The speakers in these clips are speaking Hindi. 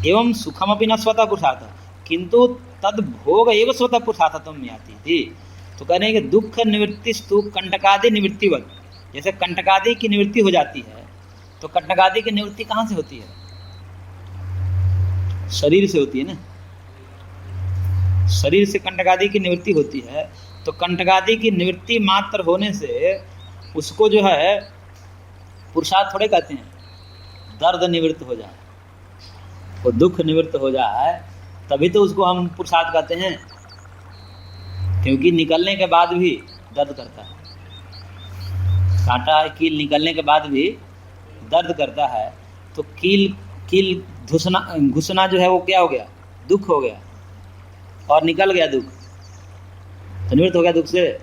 एवं सुखमपि न स्वतः पुरुषार्थ किंतु तद भोग एवं स्वतः पुरुषार्थत्वं याति थी। तो कह रहे हैं कि दुख निवृत्ति स्तु कंटकादि निवृत्तिवत, जैसे कंटकादि की निवृत्ति हो जाती है, तो कंटकादि की निवृत्ति कहाँ से होती है? शरीर से होती है ना, शरीर से कंटकादि की निवृत्ति होती है। तो कंटकादि की निवृत्ति मात्र होने से उसको जो है पुरुषार्थ थोड़े कहते हैं। दर्द निवृत्त हो जाए, वो दुख निवृत्त हो जाए, तभी तो उसको हम पुरुषार्थ कहते हैं, क्योंकि निकलने के बाद भी दर्द करता है। कांटा कील निकलने के बाद भी दर्द करता है। तो कील घुसना जो है वो क्या हो गया? दुख हो गया, और निकल गया दुख, तो निवृत्त हो गया दुख से?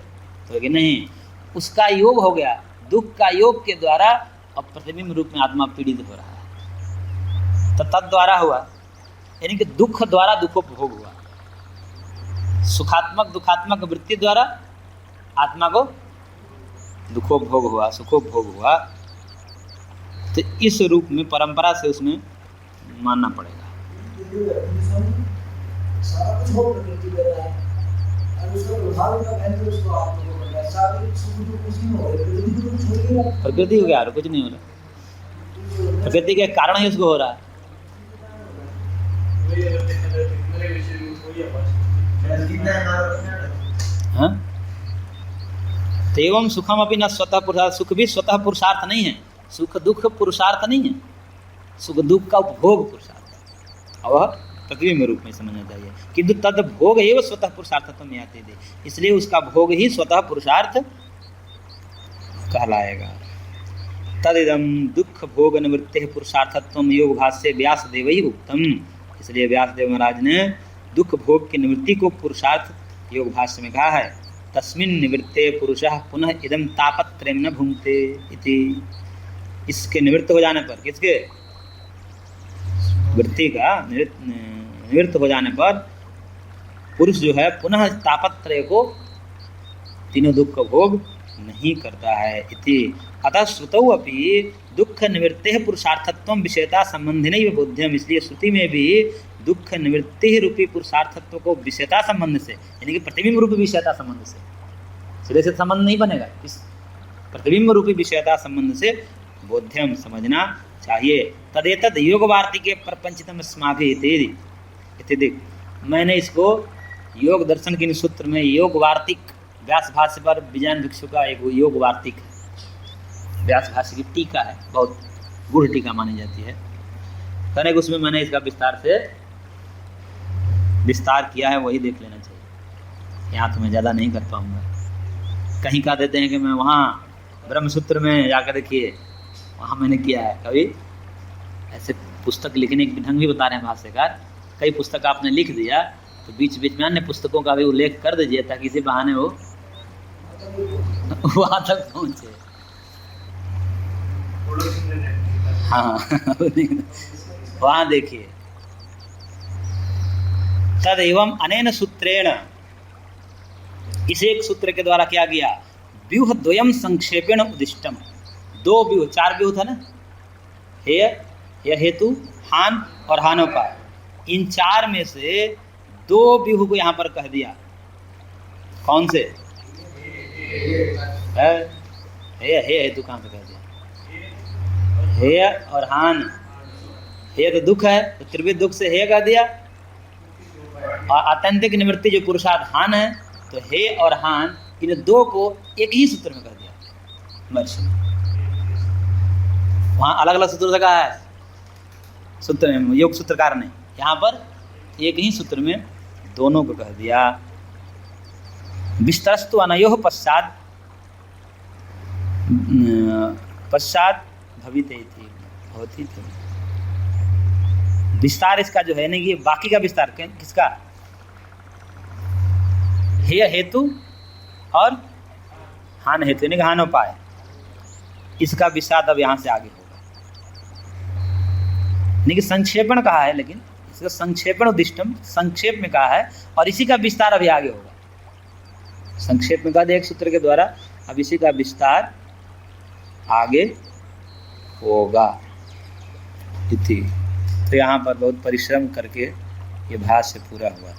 तो कि नहीं, उसका योग हो गया। दुख का योग के द्वारा अब प्रतिबिंब रूप में आत्मा पीड़ित हो रहा है, तो तद द्वारा हुआ, यानी कि दुख द्वारा दुखोपभोग हुआ। सुखात्मक दुखात्मक वृत्ति द्वारा आत्मा को दुखोपभोग हुआ, सुखोपभोग हुआ। तो इस रूप में परंपरा से उसमें मानना पड़ेगा। प्रकृति हो गया और कुछ नहीं हो रहा, प्रकृति के कारण ही उसको हो रहा है। हाँ? तो एवं सुखम अपनी न स्वतः पुरुषार्थ, सुख भी स्वतः पुरुषार्थ नहीं है, सुख दुख पुरुषार्थ नहीं है, सुख दुख का उपभोग पुरुषार्थ, और प्रतिबिंब रूप में समझना चाहिए। किंतु तद भोग एवं स्वतः पुरुषार्थत्व में आते थे, इसलिए उसका भोग ही स्वतः पुरुषार्थ कहलाएगा। तदिदम दुख भोग निवृत्ति पुरुषार्थत्व योग भाष्य व्यासदेव ही उत्तम, इसलिए व्यासदेव महाराज ने दुख भोग की निवृत्ति को पुरुषार्थ योग भाष्य में कहा है। तस्मिन् निवृत्ते पुरुषः पुनः इदम तापत्रयं न भुंक्ते इति। इसके निवृत्त हो जाने पर, किसके? वृत्ति का निवृत्त हो जाने पर पुरुष जो है पुनः तापत्रय को, तीनों दुख का भोग नहीं करता है। इति अतः श्रुतौ अपि दुख निवृत्ते पुरुषार्थत्व विषयता संबंधिनैव बोध्यम, इसलिए श्रुति में भी दुख निवृत्ति रूपी पुरुषार्थत्व को विषयता संबंध से, यानी कि प्रतिबिंब रूपी विषयता संबंध से, सिरे से संबंध नहीं बनेगा, इस प्रतिबिंब रूपी विषयता संबंध से बोध्यम समझना चाहिए। तदेतद योग वार्तिके प्रपंचितम अस्माभिः इत्यादि। मैंने इसको योग दर्शन के सूत्र में योग वार्तिक, व्यास भाष्य पर विजयन भिक्षु का एक योग वार्तिक है, व्यास भाष्य की टीका है, बहुत गूढ़ टीका मानी जाती है। कहने को उसमें मैंने इसका विस्तार किया है, वही देख लेना चाहिए। यहाँ तो मैं ज़्यादा नहीं कर पाऊँगा। कहीं कह देते हैं कि मैं वहाँ ब्रह्मसूत्र में जाकर देखिए, वहाँ मैंने किया है। कभी ऐसे पुस्तक लिखने के ढंग भी बता रहे हैं भाष्यकार, कई पुस्तक आपने लिख दिया तो बीच बीच में अन्य पुस्तकों का भी उल्लेख कर दीजिए, ताकि इसी बहाने वो वहाँ तक पहुँचे। हाँ वहाँ देखिए। तद एवं अनेन सूत्रेण, इस एक सूत्र के द्वारा क्या किया? व्यूह द्वयम संक्षेपेण उदिष्टम, दो व्यूह, चार व्यूह था ना, हेय हेतु, हान और हानोपाय, इन चार में से दो व्यूह को यहाँ पर कह दिया। कौन से? हेय हेतु कहाँ पे कह दिया? हेय और हान। हेय तो दुख है, तो त्रिविध दुख से हेय कह दिया, और आत्यंतिक निवृत्ति जो पुरुषार्थ हान है, तो हे और हान, इन दो को एक ही सूत्र में कर दिया महर्षि ने। वहाँ अलग अलग सूत्र लगा है, सूत्र में योग सूत्रकार ने, यहाँ पर एक ही सूत्र में दोनों को कह दिया। विस्तरस्तु अनयोः पश्चात भविते थी, होती थी। विस्तार इसका जो है ना, ये बाकी का विस्तार किसका? हेय हेतु और हान हेतु, यानी हानोपाय, इसका विस्तार अब यहाँ से आगे होगा। नहीं संक्षेपण कहा है, लेकिन इसका संक्षेपण उद्दिष्टम, संक्षेप में कहा है, और इसी का विस्तार अभी आगे होगा। संक्षेप में कहा दिया एक सूत्र के द्वारा, अब इसी का विस्तार आगे होगा। इति तो यहाँ पर बहुत परिश्रम करके ये भाष्य पूरा हुआ।